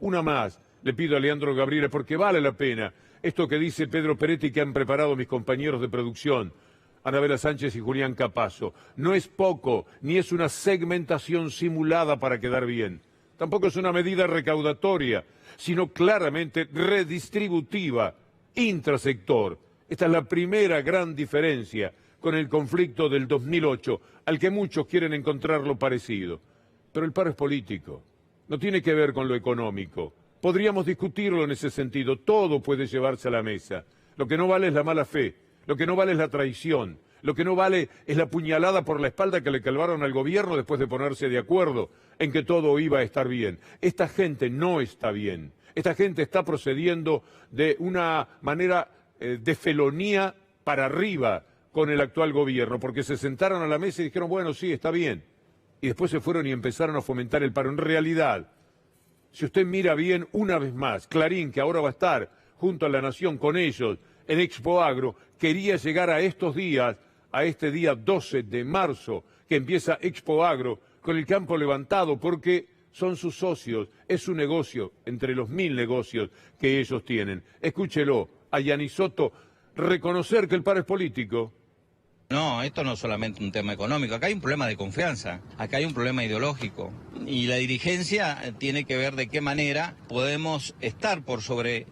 Una más, le pido a Leandro Gabriela, porque vale la pena esto que dice Pedro Peretti, que han preparado mis compañeros de producción, Anabela Sánchez y Julián Capazo. No es poco, ni es una segmentación simulada para quedar bien. Tampoco es una medida recaudatoria, sino claramente redistributiva, intrasector. Esta es la primera gran diferencia con el conflicto del 2008, al que muchos quieren encontrarlo parecido. Pero el paro es político, no tiene que ver con lo económico. Podríamos discutirlo en ese sentido, todo puede llevarse a la mesa. Lo que no vale es la mala fe, lo que no vale es la traición, lo que no vale es la puñalada por la espalda que le clavaron al gobierno después de ponerse de acuerdo en que todo iba a estar bien. Esta gente no está bien, esta gente está procediendo de una manera de felonía para arriba con el actual gobierno, porque se sentaron a la mesa y dijeron, bueno, sí, está bien. Y después se fueron y empezaron a fomentar el paro. En realidad, si usted mira bien, una vez más, Clarín, que ahora va a estar junto a La Nación con ellos en Expo Agro, quería llegar a estos días, a este día 12 de marzo, que empieza Expo Agro, con el campo levantado, porque son sus socios, es su negocio, entre los 1000 negocios que ellos tienen. Escúchelo, a Yanis Soto, reconocer que el paro es político. No, esto no es solamente un tema económico, acá hay un problema de confianza, acá hay un problema ideológico y la dirigencia tiene que ver de qué manera podemos estar por sobre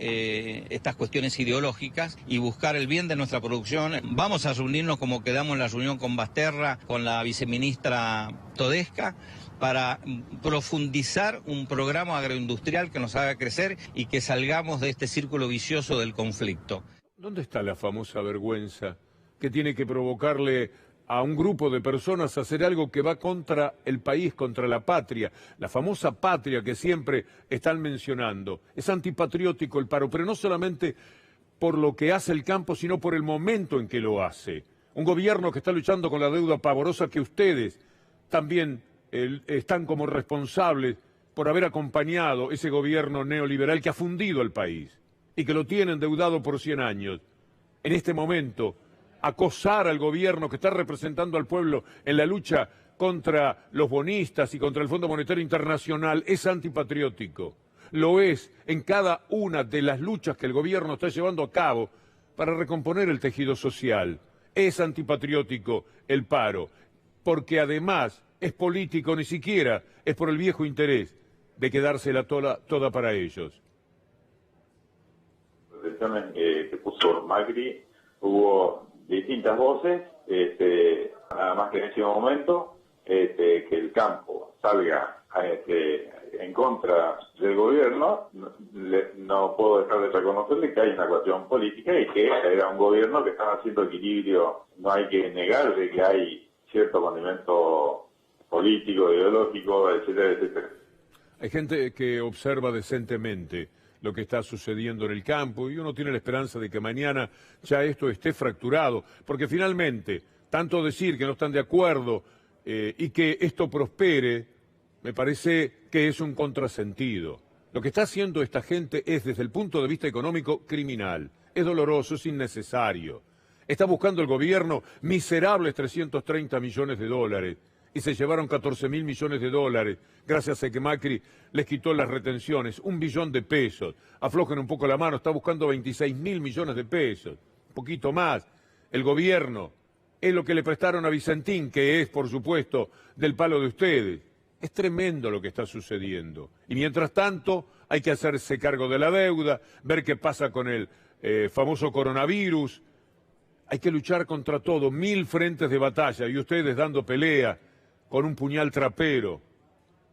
estas cuestiones ideológicas y buscar el bien de nuestra producción. Vamos a reunirnos como quedamos en la reunión con Basterra, con la viceministra Todesca, para profundizar un programa agroindustrial que nos haga crecer y que salgamos de este círculo vicioso del conflicto. ¿Dónde está la famosa vergüenza que tiene que provocarle a un grupo de personas a hacer algo que va contra el país, contra la patria? La famosa patria que siempre están mencionando. Es antipatriótico el paro, pero no solamente por lo que hace el campo, sino por el momento en que lo hace. Un gobierno que está luchando con la deuda pavorosa, que ustedes también están como responsables por haber acompañado ese gobierno neoliberal que ha fundido el país y que lo tiene endeudado por 100 años. En este momento, acosar al gobierno que está representando al pueblo en la lucha contra los bonistas y contra el Fondo Monetario Internacional es antipatriótico. Lo es en cada una de las luchas que el gobierno está llevando a cabo para recomponer el tejido social. Es antipatriótico el paro, porque además es político, ni siquiera es por el viejo interés de quedársela toda para ellos. Que puso Macri, hubo distintas voces, nada más que en ese momento que el campo salga en contra del gobierno, no puedo dejar de reconocerle que hay una cuestión política y que era un gobierno que estaba haciendo equilibrio. No hay que negar de que hay cierto condimento político, ideológico, etcétera, etcétera. Hay gente que observa decentemente lo que está sucediendo en el campo y uno tiene la esperanza de que mañana ya esto esté fracturado, porque finalmente, tanto decir que no están de acuerdo y que esto prospere, me parece que es un contrasentido. Lo que está haciendo esta gente es, desde el punto de vista económico, criminal. Es doloroso, es innecesario. Está buscando el gobierno miserables 330 millones de dólares. Y se llevaron 14.000 millones de dólares, gracias a que Macri les quitó las retenciones, 1 billón de pesos. Aflojen un poco la mano, está buscando 26.000 millones de pesos, un poquito más. El gobierno es lo que le prestaron a Vicentín, que es, por supuesto, del palo de ustedes. Es tremendo lo que está sucediendo. Y mientras tanto, hay que hacerse cargo de la deuda, ver qué pasa con el famoso coronavirus. Hay que luchar contra todo, 1000 frentes de batalla, y ustedes dando pelea con un puñal trapero,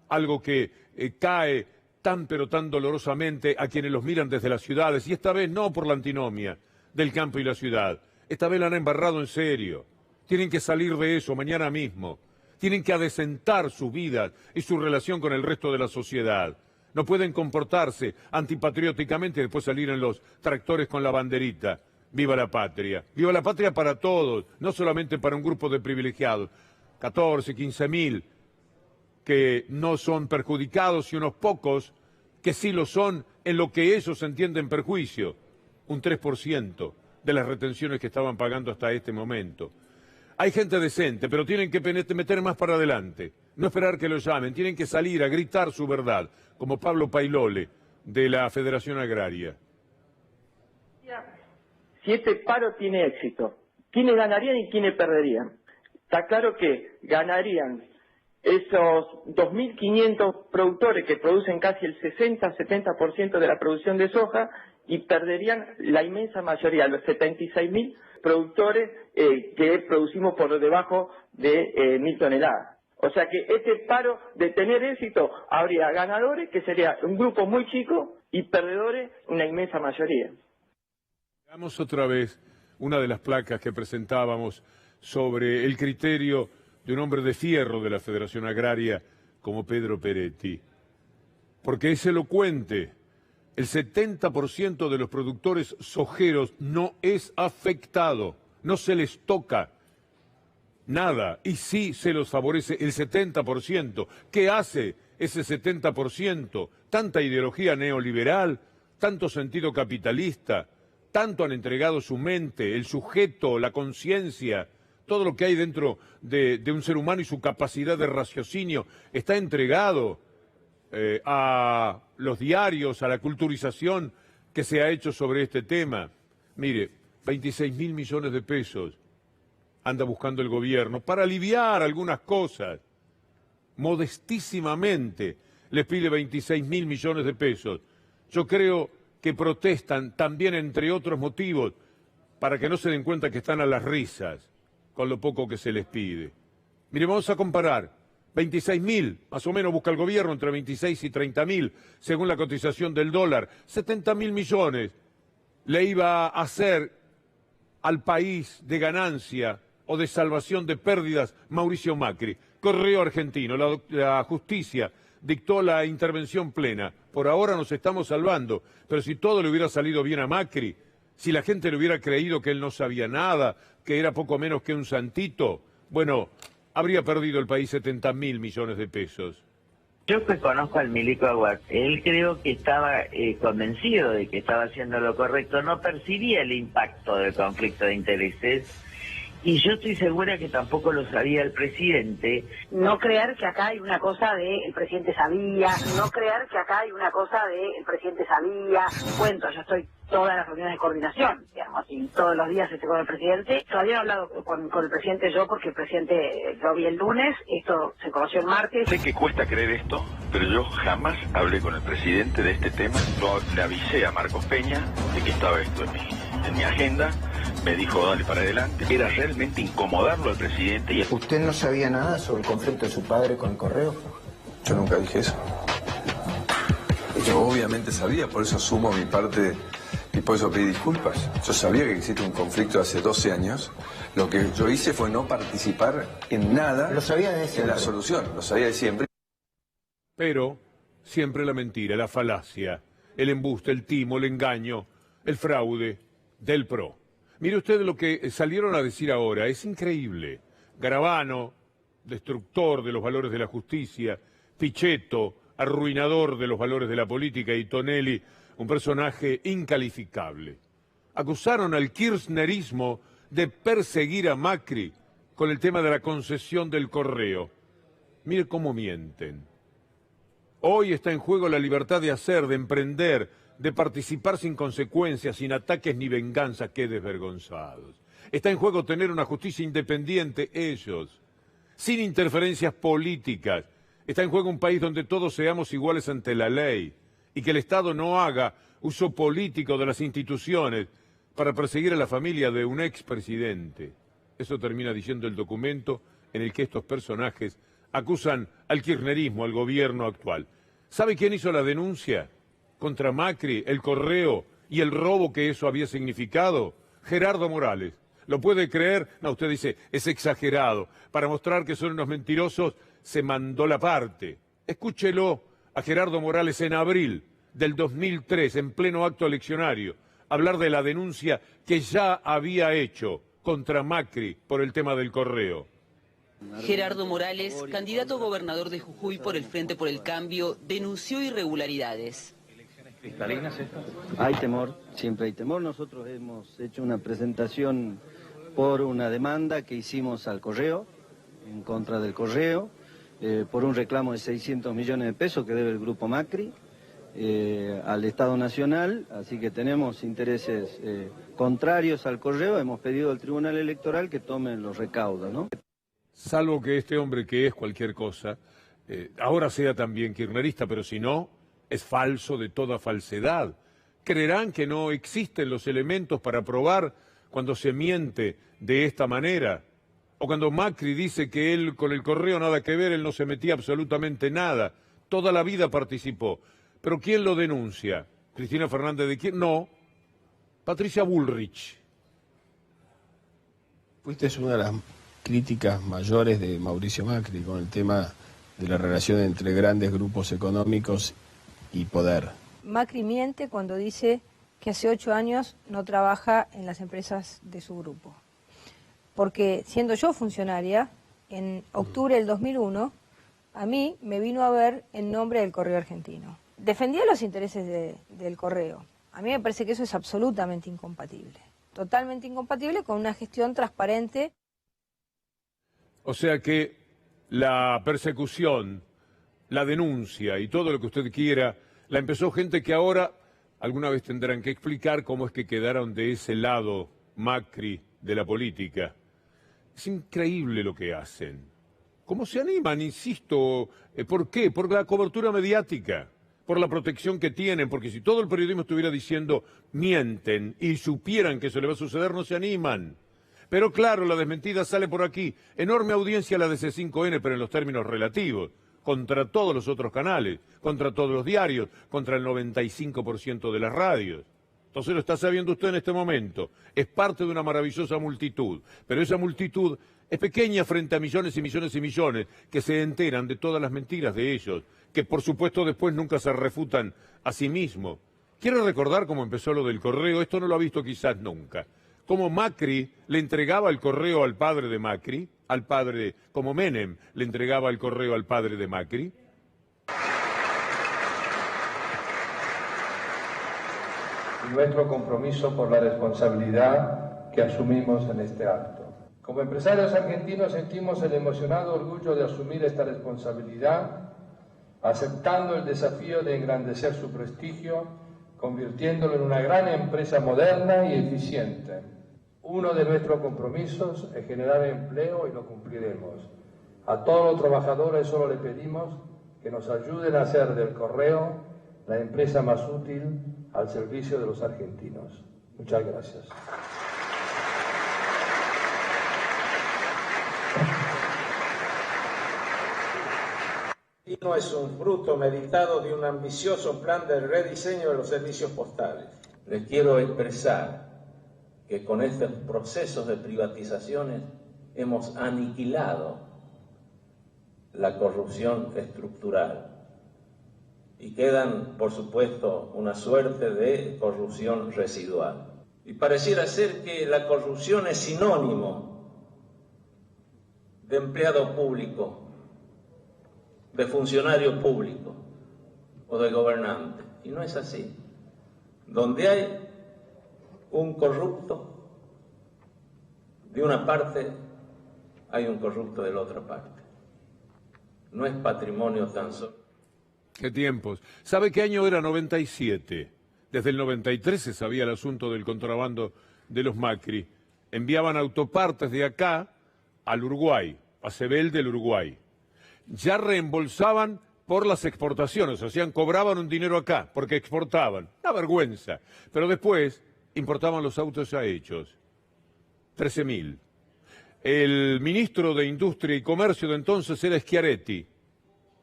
algo que cae tan pero tan dolorosamente a quienes los miran desde las ciudades, y esta vez no por la antinomia del campo y la ciudad, esta vez la han embarrado en serio. Tienen que salir de eso mañana mismo, tienen que adecentar sus vidas y su relación con el resto de la sociedad. No pueden comportarse antipatrióticamente y después salir en los tractores con la banderita. ¡Viva la patria! ¡Viva la patria para todos! No solamente para un grupo de privilegiados. 14, 15.000 que no son perjudicados y unos pocos que sí lo son en lo que ellos entienden perjuicio. Un 3% de las retenciones que estaban pagando hasta este momento. Hay gente decente, pero tienen que meter más para adelante. No esperar que lo llamen, tienen que salir a gritar su verdad, como Pablo Pailole, de la Federación Agraria. Si este paro tiene éxito, ¿quiénes ganarían y quiénes perderían? Está claro que ganarían esos 2.500 productores que producen casi el 60-70% de la producción de soja y perderían la inmensa mayoría, los 76.000 productores que producimos por debajo de 1.000 toneladas. O sea que este paro, de tener éxito, habría ganadores, que sería un grupo muy chico, y perdedores, una inmensa mayoría. Veamos otra vez una de las placas que presentábamos sobre el criterio de un hombre de fierro de la Federación Agraria como Pedro Peretti. Porque es elocuente. El 70% de los productores sojeros no es afectado, no se les toca nada, y sí se los favorece el 70%. ¿Qué hace ese 70%? Tanta ideología neoliberal, tanto sentido capitalista, tanto han entregado su mente, el sujeto, la conciencia, todo lo que hay dentro de un ser humano y su capacidad de raciocinio está entregado a los diarios, a la culturización que se ha hecho sobre este tema. Mire, 26.000 millones de pesos anda buscando el gobierno para aliviar algunas cosas. Modestísimamente les pide 26.000 millones de pesos. Yo creo que protestan también, entre otros motivos, para que no se den cuenta que están a las risas con lo poco que se les pide. Mire, vamos a comparar. 26.000, más o menos busca el gobierno, entre 26 y 30.000, según la cotización del dólar. 70.000 millones le iba a hacer al país de ganancia o de salvación de pérdidas Mauricio Macri. Correo argentino, la justicia dictó la intervención plena. Por ahora nos estamos salvando, pero si todo le hubiera salido bien a Macri, si la gente le hubiera creído que él no sabía nada, que era poco menos que un santito, bueno, habría perdido el país 70.000 millones de pesos. Yo que conozco al Milico Aguad, él creo que estaba convencido de que estaba haciendo lo correcto, no percibía el impacto del conflicto de intereses. Y yo estoy segura que tampoco lo sabía el presidente. No creer que acá hay una cosa de el presidente sabía, no creer que acá hay una cosa de el presidente sabía. Cuento, yo estoy todas las reuniones de coordinación, digamos, y todos los días estoy con el presidente. Todavía no he hablado con el presidente yo, porque el presidente lo vi el lunes, esto se conoció el martes. Sé que cuesta creer esto, pero yo jamás hablé con el presidente de este tema. Yo le avisé a Marcos Peña de que estaba esto en mi agenda. Me dijo, dale para adelante. Era realmente incomodarlo al presidente. ¿Usted no sabía nada sobre el conflicto de su padre con el correo? Yo nunca dije eso. Yo obviamente sabía, por eso asumo mi parte y por eso pedí disculpas. Yo sabía que existe un conflicto hace 12 años. Lo que yo hice fue no participar en nada. Lo sabía de siempre. En la solución, lo sabía de siempre. Pero siempre la mentira, la falacia, el embuste, el timo, el engaño, el fraude del PRO. Mire usted lo que salieron a decir ahora, es increíble. Garabano, destructor de los valores de la justicia, Pichetto, arruinador de los valores de la política, y Tonelli, un personaje incalificable. Acusaron al kirchnerismo de perseguir a Macri con el tema de la concesión del correo. Mire cómo mienten. Hoy está en juego la libertad de hacer, de emprender, de participar sin consecuencias, sin ataques ni venganza. ¡Qué desvergonzados! Está en juego tener una justicia independiente, ellos, sin interferencias políticas. Está en juego un país donde todos seamos iguales ante la ley y que el Estado no haga uso político de las instituciones para perseguir a la familia de un expresidente. Eso termina diciendo el documento en el que estos personajes acusan al kirchnerismo, al gobierno actual. ¿Sabe quién hizo la denuncia contra Macri, el correo y el robo que eso había significado? Gerardo Morales. ¿Lo puede creer? No, usted dice, es exagerado. Para mostrar que son unos mentirosos, se mandó la parte. Escúchelo a Gerardo Morales en abril del 2003, en pleno acto eleccionario, hablar de la denuncia que ya había hecho contra Macri por el tema del correo. Gerardo Morales, candidato a gobernador de Jujuy por el Frente por el Cambio, denunció irregularidades. Hay temor, siempre hay temor. Nosotros hemos hecho una presentación por una demanda que hicimos al correo, en contra del correo, por un reclamo de 600 millones de pesos que debe el Grupo Macri. al Estado Nacional, así que tenemos intereses contrarios al correo. Hemos pedido al Tribunal Electoral que tome los recaudos, ¿no? Salvo que este hombre, que es cualquier cosa, ahora sea también kirchnerista, pero si no, es falso de toda falsedad. ¿Creerán que no existen los elementos para probar cuando se miente de esta manera? O cuando Macri dice que él con el correo nada que ver, él no se metía absolutamente nada, toda la vida participó. ¿Pero quién lo denuncia? ¿Cristina Fernández de quién? No, Patricia Bullrich. Fuiste una de las críticas mayores de Mauricio Macri con el tema de la relación entre grandes grupos económicos y poder. Macri miente cuando dice que hace 8 años no trabaja en las empresas de su grupo. Porque siendo yo funcionaria, en octubre del 2001, a mí me vino a ver en nombre del Correo Argentino. Defendía los intereses del Correo. A mí me parece que eso es absolutamente incompatible. Totalmente incompatible con una gestión transparente. O sea que la persecución, la denuncia y todo lo que usted quiera, la empezó gente que ahora alguna vez tendrán que explicar cómo es que quedaron de ese lado Macri de la política. Es increíble lo que hacen. ¿Cómo se animan? Insisto, ¿por qué? Por la cobertura mediática, por la protección que tienen, porque si todo el periodismo estuviera diciendo mienten y supieran que eso le va a suceder, no se animan. Pero claro, la desmentida sale por aquí. Enorme audiencia la de C5N, pero en los términos relativos, contra todos los otros canales, contra todos los diarios, contra el 95% de las radios. Entonces lo está sabiendo usted en este momento. Es parte de una maravillosa multitud, pero esa multitud es pequeña frente a millones y millones y millones que se enteran de todas las mentiras de ellos, que por supuesto después nunca se refutan a sí mismos. Quiero recordar cómo empezó lo del correo, esto no lo ha visto quizás nunca. Cómo Macri le entregaba el correo al padre de Macri, como Menem le entregaba el correo al padre de Macri. Nuestro compromiso por la responsabilidad que asumimos en este acto. Como empresarios argentinos sentimos el emocionado orgullo de asumir esta responsabilidad, aceptando el desafío de engrandecer su prestigio, convirtiéndolo en una gran empresa moderna y eficiente. Uno de nuestros compromisos es generar empleo y lo cumpliremos. A todos los trabajadores solo le pedimos que nos ayuden a hacer del correo la empresa más útil al servicio de los argentinos. Muchas gracias. No es un fruto meditado de un ambicioso plan de rediseño de los servicios postales. Les quiero expresar que con estos procesos de privatizaciones hemos aniquilado la corrupción estructural y quedan, por supuesto, una suerte de corrupción residual. Y pareciera ser que la corrupción es sinónimo de empleado público, de funcionario público o de gobernante. Y no es así. Donde hay un corrupto de una parte, hay un corrupto de la otra parte. No es patrimonio tan solo. ¿Qué tiempos? ¿Sabe qué año era? 97. Desde el 93 se sabía el asunto del contrabando de los Macri. Enviaban autopartes de acá al Uruguay, a Sebel del Uruguay. Ya reembolsaban por las exportaciones, o sea, cobraban un dinero acá, porque exportaban. Una vergüenza. Pero después importaban los autos ya hechos. 13.000. El ministro de Industria y Comercio de entonces era Schiaretti,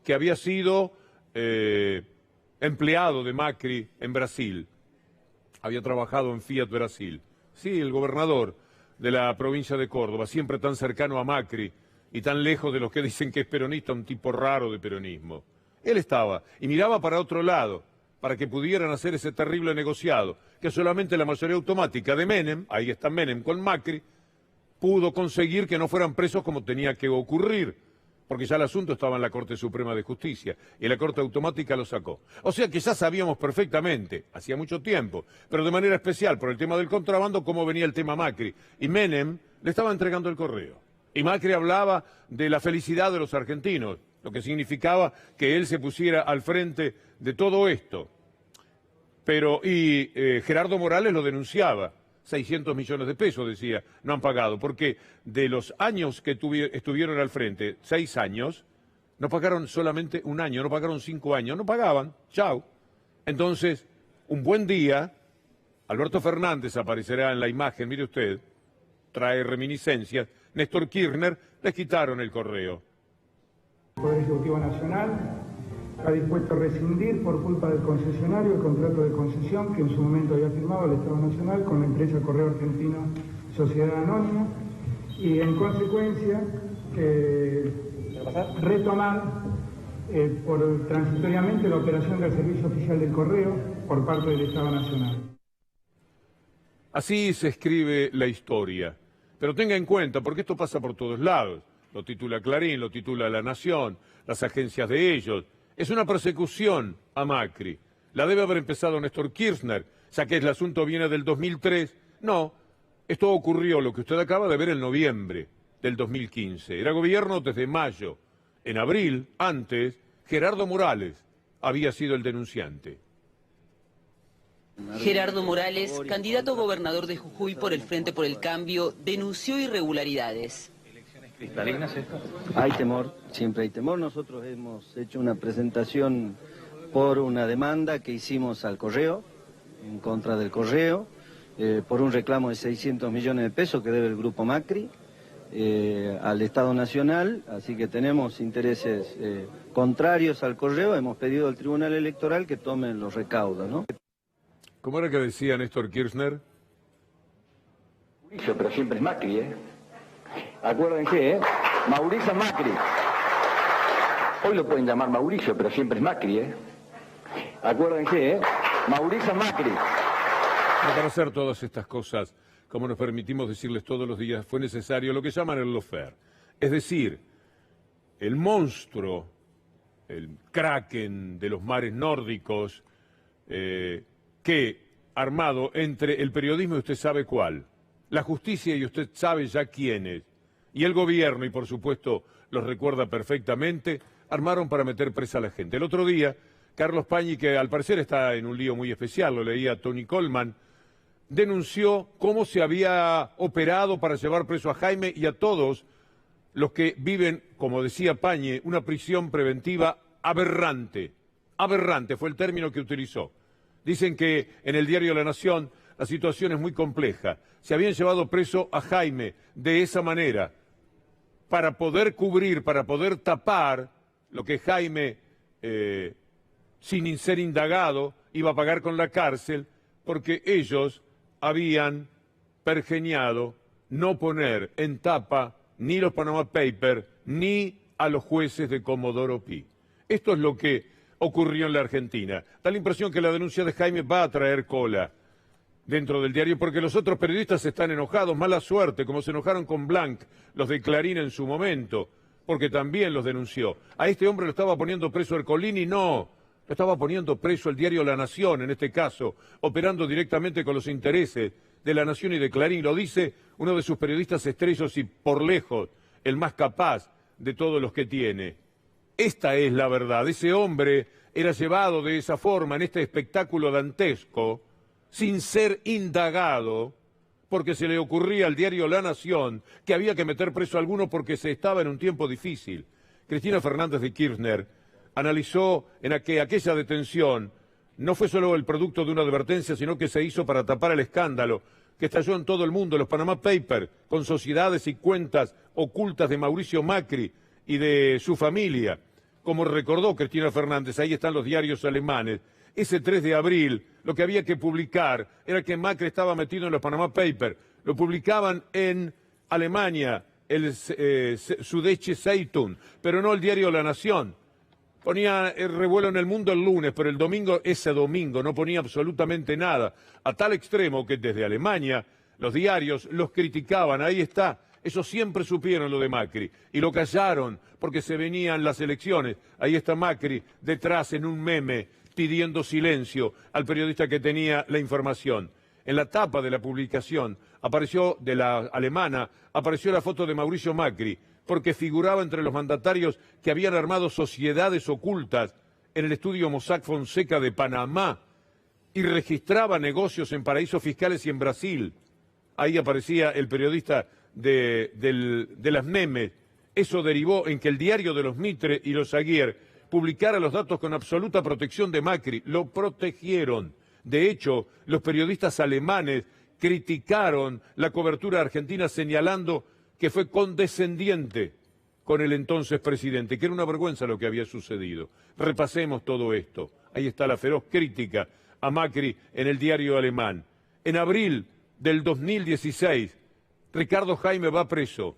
que había sido empleado de Macri en Brasil. Había trabajado en Fiat Brasil. Sí, el gobernador de la provincia de Córdoba, siempre tan cercano a Macri y tan lejos de los que dicen que es peronista, un tipo raro de peronismo. Él estaba y miraba para otro lado, para que pudieran hacer ese terrible negociado, que solamente la mayoría automática de Menem, ahí está Menem con Macri, pudo conseguir que no fueran presos como tenía que ocurrir, porque ya el asunto estaba en la Corte Suprema de Justicia, y la Corte Automática lo sacó. O sea que ya sabíamos perfectamente, hacía mucho tiempo, pero de manera especial por el tema del contrabando, cómo venía el tema Macri. Y Menem le estaba entregando el correo. Y Macri hablaba de la felicidad de los argentinos, lo que significaba que él se pusiera al frente de todo esto. Gerardo Morales lo denunciaba. 600 millones de pesos, decía, no han pagado, porque de los años que estuvieron al frente, 6 años, no pagaron solamente un año, no pagaron 5 años, no pagaban, chao. Entonces, un buen día, Alberto Fernández aparecerá en la imagen, mire usted, trae reminiscencias, Néstor Kirchner, les quitaron el correo. El Poder Ejecutivo Nacional está dispuesto a rescindir por culpa del concesionario el contrato de concesión que en su momento había firmado el Estado Nacional con la empresa Correo Argentino Sociedad Anónima y en consecuencia retomar transitoriamente la operación del Servicio Oficial del Correo por parte del Estado Nacional. Así se escribe la historia, pero tenga en cuenta, porque esto pasa por todos lados, lo titula Clarín, lo titula La Nación, las agencias de ellos. Es una persecución a Macri. La debe haber empezado Néstor Kirchner, ya que el asunto viene del 2003. No, esto ocurrió, lo que usted acaba de ver, en noviembre del 2015. Era gobierno desde mayo. En abril, antes, Gerardo Morales había sido el denunciante. Gerardo Morales, candidato a gobernador de Jujuy por el Frente por el Cambio, denunció irregularidades. ¿Cristalinas esto? Hay temor, siempre hay temor. Nosotros hemos hecho una presentación por una demanda que hicimos al Correo, en contra del Correo, por un reclamo de 600 millones de pesos que debe el Grupo Macri al Estado Nacional, así que tenemos intereses contrarios al Correo. Hemos pedido al Tribunal Electoral que tome los recaudos, ¿no? ¿Cómo era que decía Néstor Kirchner? Pero siempre es Macri, ¿eh? Acuérdense, Mauricio Macri. Hoy lo pueden llamar Mauricio, pero siempre es Macri, Acuérdense, Mauricio Macri. Para hacer todas estas cosas, como nos permitimos decirles todos los días, fue necesario lo que llaman el lawfare. Es decir, el monstruo, el kraken de los mares nórdicos, que armado entre el periodismo y usted sabe cuál, la justicia y usted sabe ya quiénes, y el gobierno, y por supuesto los recuerda perfectamente, armaron para meter presa a la gente. El otro día, Carlos Pañi, que al parecer está en un lío muy especial, lo leía Tony Coleman, denunció cómo se había operado para llevar preso a Jaime y a todos los que viven, como decía Pañi, una prisión preventiva aberrante. Aberrante fue el término que utilizó. Dicen que en el diario La Nación la situación es muy compleja. Se habían llevado preso a Jaime de esa manera para poder cubrir, para poder tapar lo que Jaime, sin ser indagado, iba a pagar con la cárcel, porque ellos habían pergeñado no poner en tapa ni los Panama Papers ni a los jueces de Comodoro Pi. Esto es lo que ocurrió en la Argentina. Da la impresión que la denuncia de Jaime va a traer cola dentro del diario, porque los otros periodistas están enojados, mala suerte, como se enojaron con Blanc, los de Clarín en su momento, porque también los denunció. A este hombre lo estaba poniendo preso Ercolini, no, lo estaba poniendo preso el diario La Nación, en este caso, operando directamente con los intereses de La Nación y de Clarín. Lo dice uno de sus periodistas estrellas y por lejos el más capaz de todos los que tiene. Esta es la verdad. Ese hombre era llevado de esa forma en este espectáculo dantesco, sin ser indagado, porque se le ocurría al diario La Nación que había que meter preso a alguno porque se estaba en un tiempo difícil. Cristina Fernández de Kirchner analizó en que aquella detención no fue solo el producto de una advertencia, sino que se hizo para tapar el escándalo que estalló en todo el mundo, los Panama Papers, con sociedades y cuentas ocultas de Mauricio Macri y de su familia. Como recordó Cristina Fernández, ahí están los diarios alemanes. Ese 3 de abril lo que había que publicar era que Macri estaba metido en los Panama Papers. Lo publicaban en Alemania, el Süddeutsche Zeitung, pero no el diario La Nación. Ponía el revuelo en el mundo el lunes, pero el domingo, ese domingo, no ponía absolutamente nada. A tal extremo que desde Alemania los diarios los criticaban. Ahí está. Eso siempre supieron lo de Macri y lo callaron porque se venían las elecciones. Ahí está Macri detrás en un meme pidiendo silencio al periodista que tenía la información. En la tapa de la publicación apareció, de la alemana, apareció la foto de Mauricio Macri porque figuraba entre los mandatarios que habían armado sociedades ocultas en el estudio Mossack Fonseca de Panamá y registraba negocios en paraísos fiscales y en Brasil. Ahí aparecía el periodista de las memes. Eso derivó en que el diario de los Mitre y los Aguirre publicara los datos con absoluta protección de Macri. Lo protegieron. De hecho, los periodistas alemanes criticaron la cobertura argentina señalando que fue condescendiente con el entonces presidente, que era una vergüenza lo que había sucedido. Repasemos todo esto. Ahí está la feroz crítica a Macri en el diario alemán. En abril del 2016, Ricardo Jaime va preso.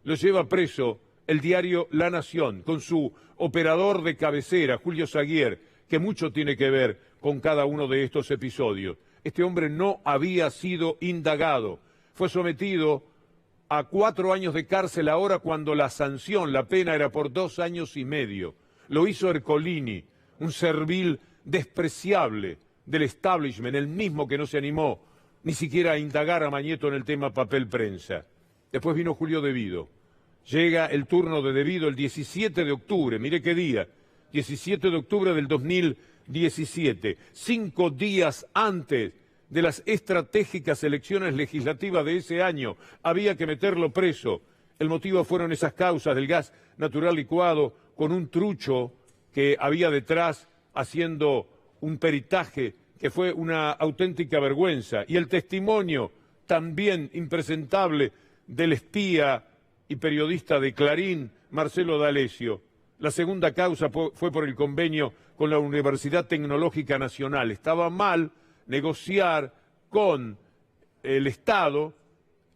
Lo lleva preso el diario La Nación, con su operador de cabecera, Julio Saguier, que mucho tiene que ver con cada uno de estos episodios. Este hombre no había sido indagado. Fue sometido a 4 años de cárcel ahora cuando la sanción, la pena era por 2 años y medio. Lo hizo Ercolini, un servil despreciable del establishment, el mismo que no se animó ni siquiera a indagar a Mañeto en el tema papel prensa. Después vino Julio De Vido. Llega el turno de De Vido el 17 de octubre, mire qué día, 17 de octubre del 2017, 5 días antes de las estratégicas elecciones legislativas de ese año. Había que meterlo preso. El motivo fueron esas causas del gas natural licuado con un trucho que había detrás haciendo un peritaje que fue una auténtica vergüenza. Y el testimonio también impresentable del espía y periodista de Clarín, Marcelo D'Alessio. La segunda causa fue por el convenio con la Universidad Tecnológica Nacional. Estaba mal negociar con el Estado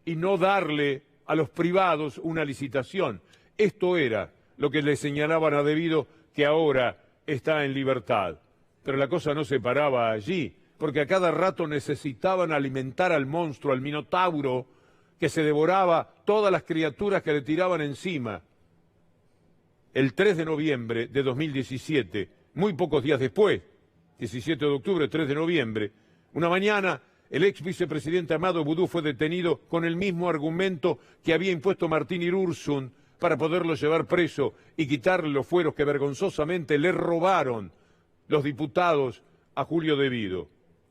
y no darle a los privados una licitación. Esto era lo que le señalaban a De Vido, que ahora está en libertad. Pero la cosa no se paraba allí, porque a cada rato necesitaban alimentar al monstruo, al Minotauro, que se devoraba todas las criaturas que le tiraban encima. El 3 de noviembre de 2017, muy pocos días después, 17 de octubre, 3 de noviembre, una mañana, el ex vicepresidente Amado Boudou fue detenido con el mismo argumento que había impuesto Martín Irursun para poderlo llevar preso y quitarle los fueros que vergonzosamente le robaron los diputados a Julio De Vido.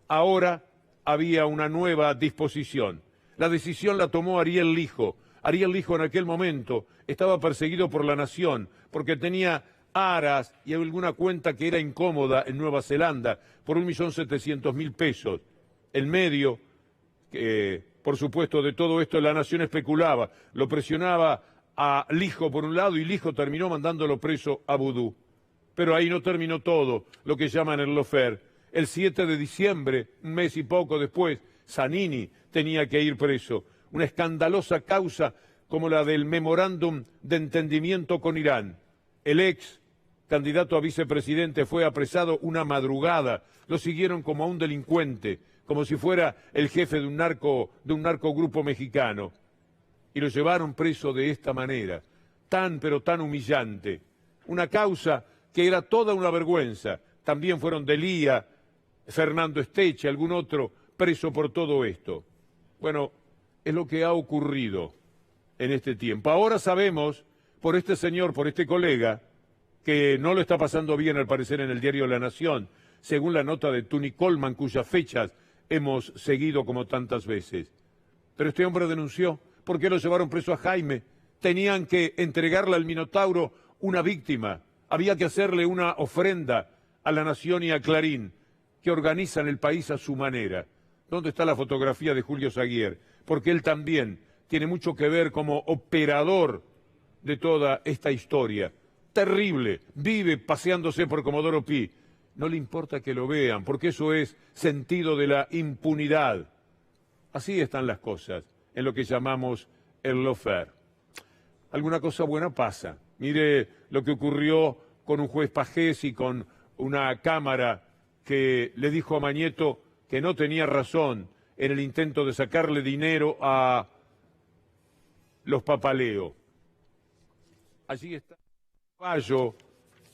Ahora había una nueva disposición. La decisión la tomó Ariel Lijo. Ariel Lijo en aquel momento estaba perseguido por la nación porque tenía aras y alguna cuenta que era incómoda en Nueva Zelanda por 1.700.000 pesos. El medio, por supuesto, de todo esto la nación especulaba, lo presionaba a Lijo por un lado y Lijo terminó mandándolo preso a Boudou. Pero ahí no terminó todo, lo que llaman el lawfare. El 7 de diciembre, un mes y poco después, Zanini tenía que ir preso. Una escandalosa causa como la del memorándum de entendimiento con Irán. El ex candidato a vicepresidente fue apresado una madrugada. Lo siguieron como a un delincuente, como si fuera el jefe de un narcogrupo mexicano. Y lo llevaron preso de esta manera, pero tan humillante. Una causa que era toda una vergüenza. También fueron Delía, Fernando Esteche, algún otro preso por todo esto. Bueno, es lo que ha ocurrido en este tiempo. Ahora sabemos, por este señor, por este colega, que no lo está pasando bien al parecer en el diario La Nación, según la nota de Tuni Coleman, cuyas fechas hemos seguido como tantas veces. Pero este hombre denunció. ¿Por qué lo llevaron preso a Jaime? Tenían que entregarle al Minotauro una víctima. Había que hacerle una ofrenda a La Nación y a Clarín, que organizan el país a su manera. ¿Dónde está la fotografía de Julio Saguier? Porque él también tiene mucho que ver como operador de toda esta historia. Terrible, vive paseándose por Comodoro Pi. No le importa que lo vean, porque eso es sentido de la impunidad. Así están las cosas en lo que llamamos el lawfare. Alguna cosa buena pasa. Mire lo que ocurrió con un juez Pajés y con una cámara que le dijo a Mañeto que no tenía razón en el intento de sacarle dinero a los Papaleo. Allí está un fallo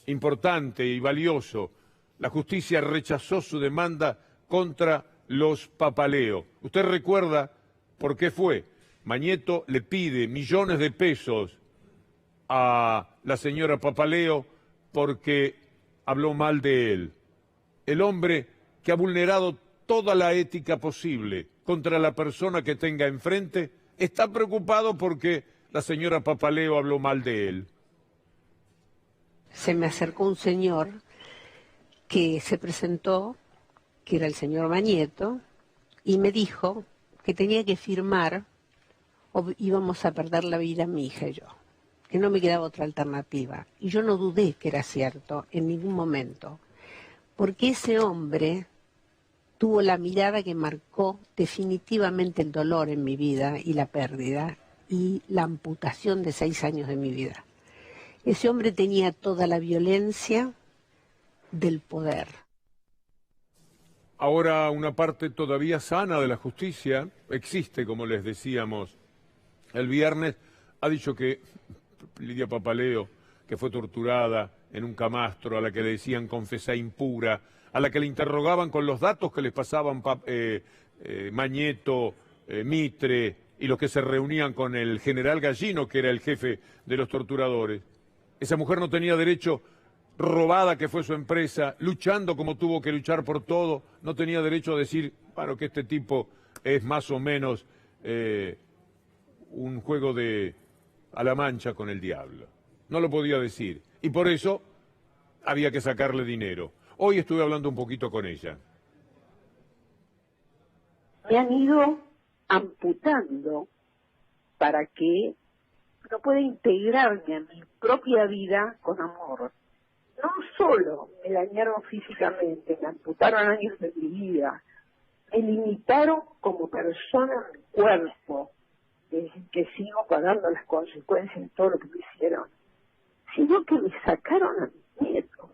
importante y valioso. La justicia rechazó su demanda contra los Papaleo. ¿Usted recuerda por qué fue? Mañeto le pide millones de pesos a la señora Papaleo porque habló mal de él. El hombre que ha vulnerado toda la ética posible contra la persona que tenga enfrente, está preocupado porque la señora Papaleo habló mal de él. Se me acercó un señor que se presentó, que era el señor Mañeto, y me dijo que tenía que firmar o íbamos a perder la vida mi hija y yo, que no me quedaba otra alternativa. Y yo no dudé que era cierto en ningún momento, porque ese hombre tuvo la mirada que marcó definitivamente el dolor en mi vida y la pérdida y la amputación de 6 años de mi vida. Ese hombre tenía toda la violencia del poder. Ahora una parte todavía sana de la justicia existe, como les decíamos el viernes. Ha dicho que Lidia Papaleo, que fue torturada en un camastro, a la que le decían confesá impura, a la que le interrogaban con los datos que les pasaban Mañeto, Mitre y los que se reunían con el general Gallino, que era el jefe de los torturadores. Esa mujer no tenía derecho, robada que fue su empresa, luchando como tuvo que luchar por todo, no tenía derecho a decir, bueno, que este tipo es más o menos un juego de a la mancha con el diablo. No lo podía decir. Y por eso había que sacarle dinero. Hoy estuve hablando un poquito con ella. Me han ido amputando para que no pueda integrarme a mi propia vida con amor. No solo me dañaron físicamente, me amputaron años de mi vida, me limitaron como persona en mi cuerpo, que sigo pagando las consecuencias de todo lo que me hicieron, sino que me sacaron a mis nietos,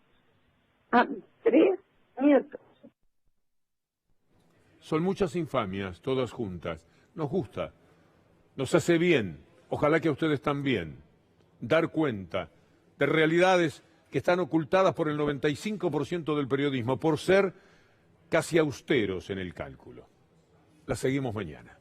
a mis 3 nietos. Son muchas infamias, todas juntas. Nos gusta, nos hace bien, ojalá que a ustedes también, dar cuenta de realidades que están ocultadas por el 95% del periodismo, por ser casi austeros en el cálculo. La seguimos mañana.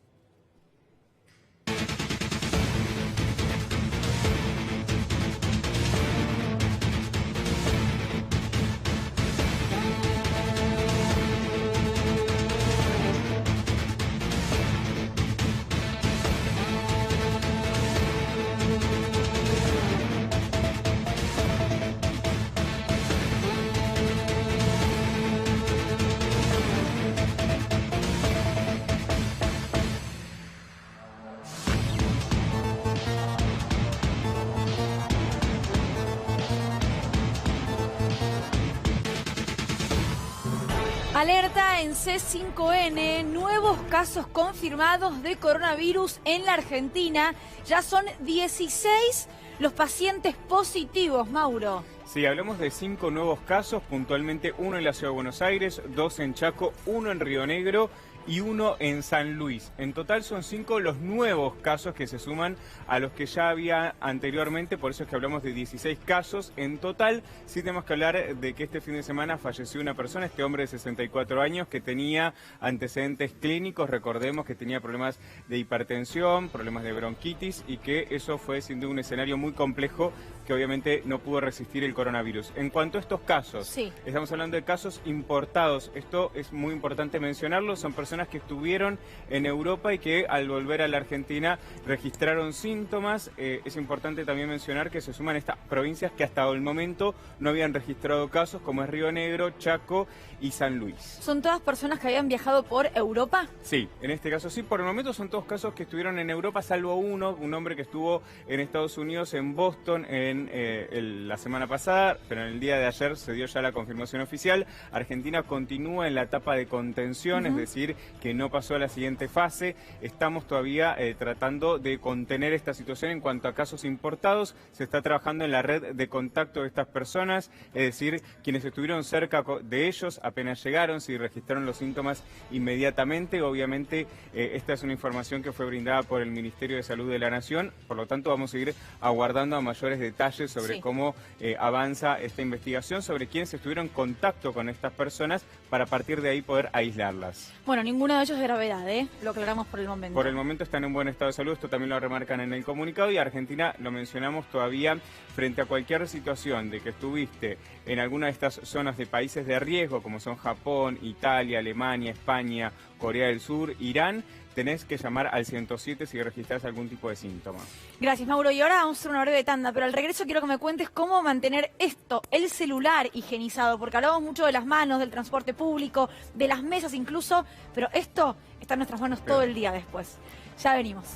Alerta en C5N, nuevos casos confirmados de coronavirus en la Argentina. Ya son 16 los pacientes positivos, Mauro. Sí, hablamos de 5 nuevos casos, puntualmente 1 en la Ciudad de Buenos Aires, 2 en Chaco, 1 en Río Negro y 1 en San Luis. En total son 5 los nuevos casos que se suman a los que ya había anteriormente, por eso es que hablamos de 16 casos. En total sí tenemos que hablar de que este fin de semana falleció una persona, este hombre de 64 años que tenía antecedentes clínicos, recordemos que tenía problemas de hipertensión, problemas de bronquitis y que eso fue sin duda un escenario muy complejo que obviamente no pudo resistir el coronavirus. En cuanto a estos casos, sí, estamos hablando de casos importados, esto es muy importante mencionarlo, son personas que estuvieron en Europa y que al volver a la Argentina registraron síntomas. Es importante también mencionar que se suman estas provincias que hasta el momento no habían registrado casos, como es Río Negro, Chaco y San Luis. ¿Son todas personas que habían viajado por Europa? Sí, en este caso sí. Por el momento son todos casos que estuvieron en Europa, salvo uno, un hombre que estuvo en Estados Unidos, en Boston, la semana pasada, pero en el día de ayer se dio ya la confirmación oficial. Argentina continúa en la etapa de contención, es decir, que no pasó a la siguiente fase. Estamos todavía tratando de contener esta situación en cuanto a casos importados. Se está trabajando en la red de contacto de estas personas, es decir, quienes estuvieron cerca de ellos apenas llegaron, si registraron los síntomas inmediatamente. Obviamente esta es una información que fue brindada por el Ministerio de Salud de la Nación, por lo tanto vamos a seguir aguardando a mayores detalles detalles sobre cómo avanza esta investigación, sobre quiénes estuvieron en contacto con estas personas para a partir de ahí poder aislarlas. Bueno, ninguno de ellos de gravedad, lo aclaramos por el momento. Por el momento están en buen estado de salud, esto también lo remarcan en el comunicado, y Argentina, lo mencionamos todavía, frente a cualquier situación de que estuviste en alguna de estas zonas de países de riesgo, como son Japón, Italia, Alemania, España, Corea del Sur, Irán, tenés que llamar al 107 si registrás algún tipo de síntoma. Gracias, Mauro. Y ahora vamos a hacer una breve tanda, pero al regreso quiero que me cuentes cómo mantener esto, el celular higienizado, porque hablamos mucho de las manos, del transporte público, de las mesas incluso, pero esto está en nuestras manos todo el día después. Ya venimos.